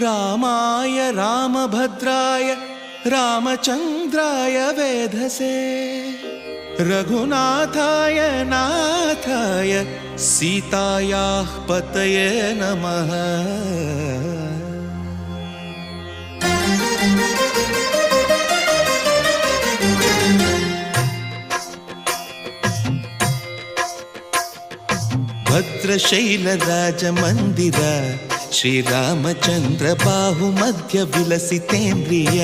రామాయ रामभद्राय रामचन्द्राय वेधसे रघुनाथाय नाथाय सीतायाः पतये नमः। भद्रशैलराजमन्दिर श्रीरामचन्द्र बाहुमध्य विलसितेन्द्रिय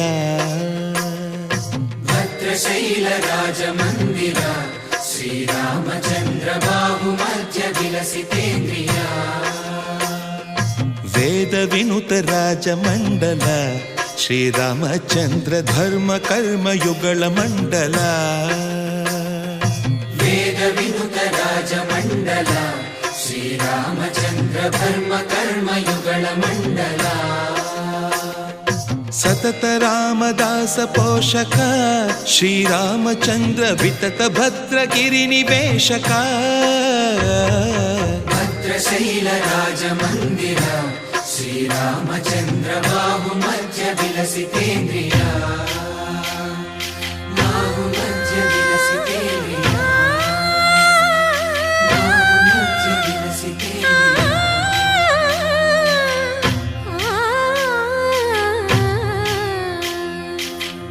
भद्रशैलराजमन्दिर श्रीरामचन्द्र बाहुमध्य विलसितेन्द्रिय वेदविनुत राजमण्डल श्रीरामचन्द्र धर्म कर्म युगल मण्डल वेदविनुत राजमण्डल श्रीरामचन्द्र धर्म कर्म युगल मण्डल सतत रामदास पोषक श्रीरामचन्द्र वितत भद्रगिरि निवेशक भद्रशैलराजमन्दिर श्रीरामचन्द्र बाहुमध्य विलसितेन्द्रिय बाहुमध्य विलसितेन्द्रिय बाहुमध्य विलसितेन्द्रिय।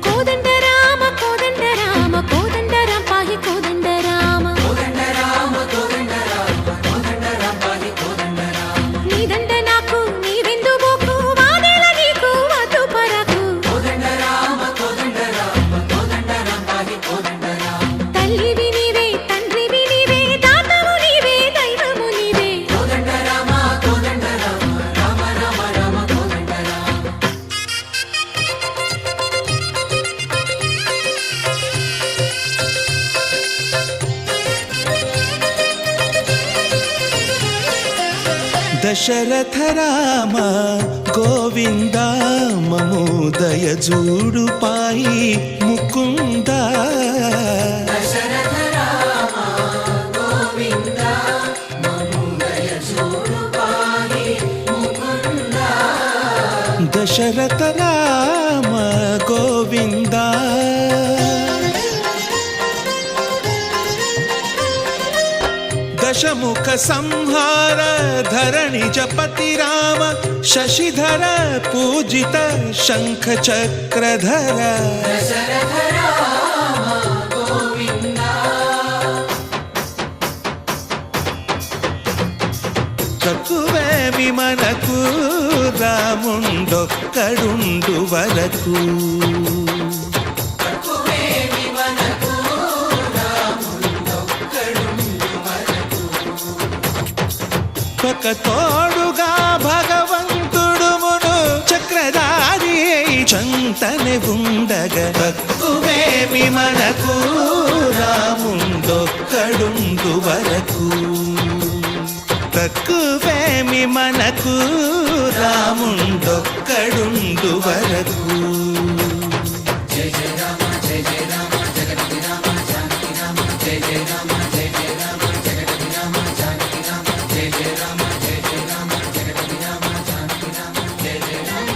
कोदंड राम पाहि कोदंड राम पाहि कोदंड राम नी దండ నాకు నీ వెందు బోకు వాదేల నీకు వదు పరకు కోదండ రామ పాहि కోదండ రామ తల్లివి నీవే తండ్రివి నీవే దాతవు నీవే దైవము నీవే కోదండ రామ రామ రామ రామ కోదండ రామ। दशरथ राम गोविंद ममोदय जूडु पाहि मुकुंद दशरथ राम गोविंद ममोदय जूडु पाहि मुकुंद दशरथ राम गोविंद दशमुख संहार धरणि जपति राम शशिधर पूजित शंख चक्रधर दशरथ राम गोविंद తక్కువేమి మనకు రాముండొక్కడుండు వరకు తక్కువేమి మనకు రాముండొక్కడుండు వరకు ఒక తోడుగా భగవంతుడుమును చక్రధారి చంతనే ఉండగా తక్కువేమి మనకు రాముండొక్కడుండు వరకు తక్కువేమి మనకు రాముండొక్కడుండు వరకు। జయ జయ రామ జగతి రామ జానకి రామ జయ జయ రామ జగతి రామ జానకి రామ జయ జయ రామ జగతి రామ జానకి రామ జయ జయ రామ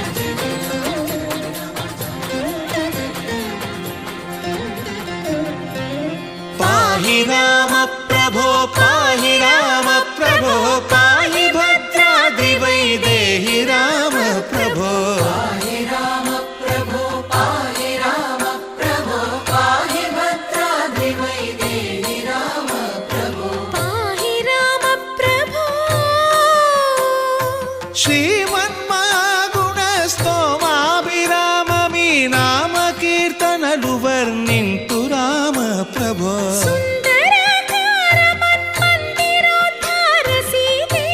पाहि राम प्रभो पाहि राम प्रभो पाहि भद्राद्रि वैदेहि राम प्रभो पाहि राम प्रभो पाहि राम प्रभो पाहि भद्राद्रि वैदेहि राम प्रभो पाहि राम प्रभो श्रीमन्मागुण स्तोमाभिराम मी नाम कीर्तनलु वर्णिन्तु राम प्रभो सुन्दराकार मन्मन्दिरोद्धार सीते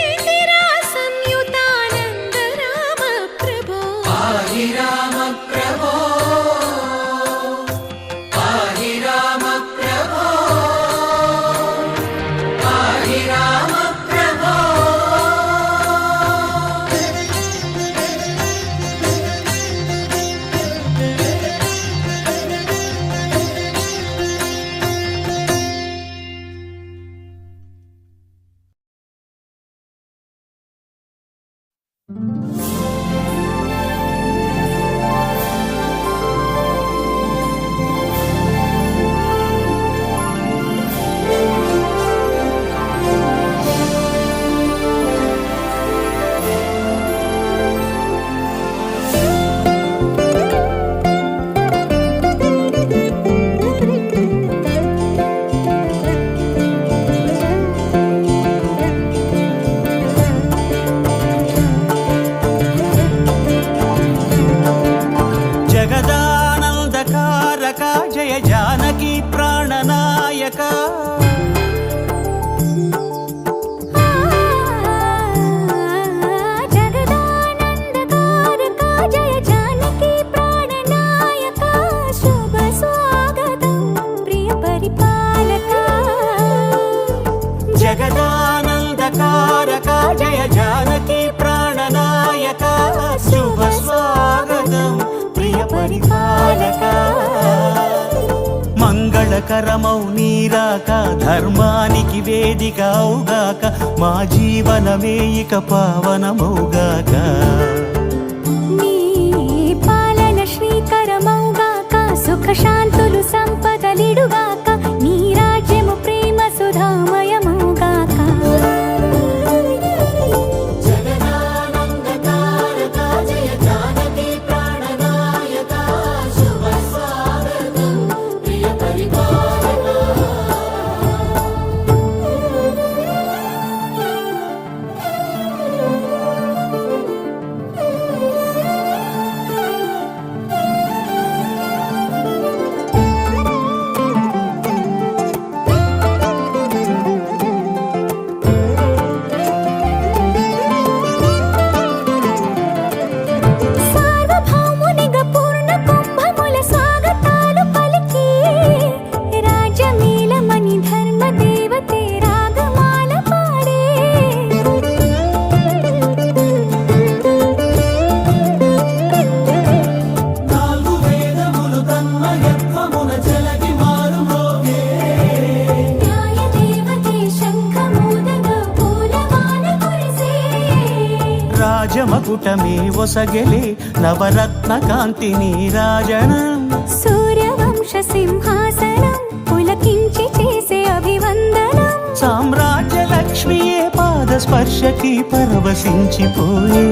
పరిపాలక మంగళకరమౌ నీరాక ధర్మానికి వేదిక అవుగాక మా జీవనమే ఇక పావనమౌగాక నీ పాలన శ్రీకరమౌగాక సుఖ శాంతులు సంపదలిడుగాక నీ రాజ్యము ప్రేమ సుధామయమౌగాక సార్వభౌమునిగా పూర్ణ కుంభముల స్వాగతాలు పలికి రాజమేళమని ధర్మ దేవతే రాగమాల పాడే నాలుగు వేదములు తన్మయత్వమున జలగి మారుమోగే న్యాయ దేవతే శంఖమూదగా పూలమాల కురిసే రాజమకుటమే ఒసగెలే నవరత్న కాంతి నీరాజనం సూర్యవంశ సింహాసనం పులకించి చేసే అభివందనం సామ్రాజ్య లక్ష్మియే పాద స్పర్శకి పరవశించిపోయే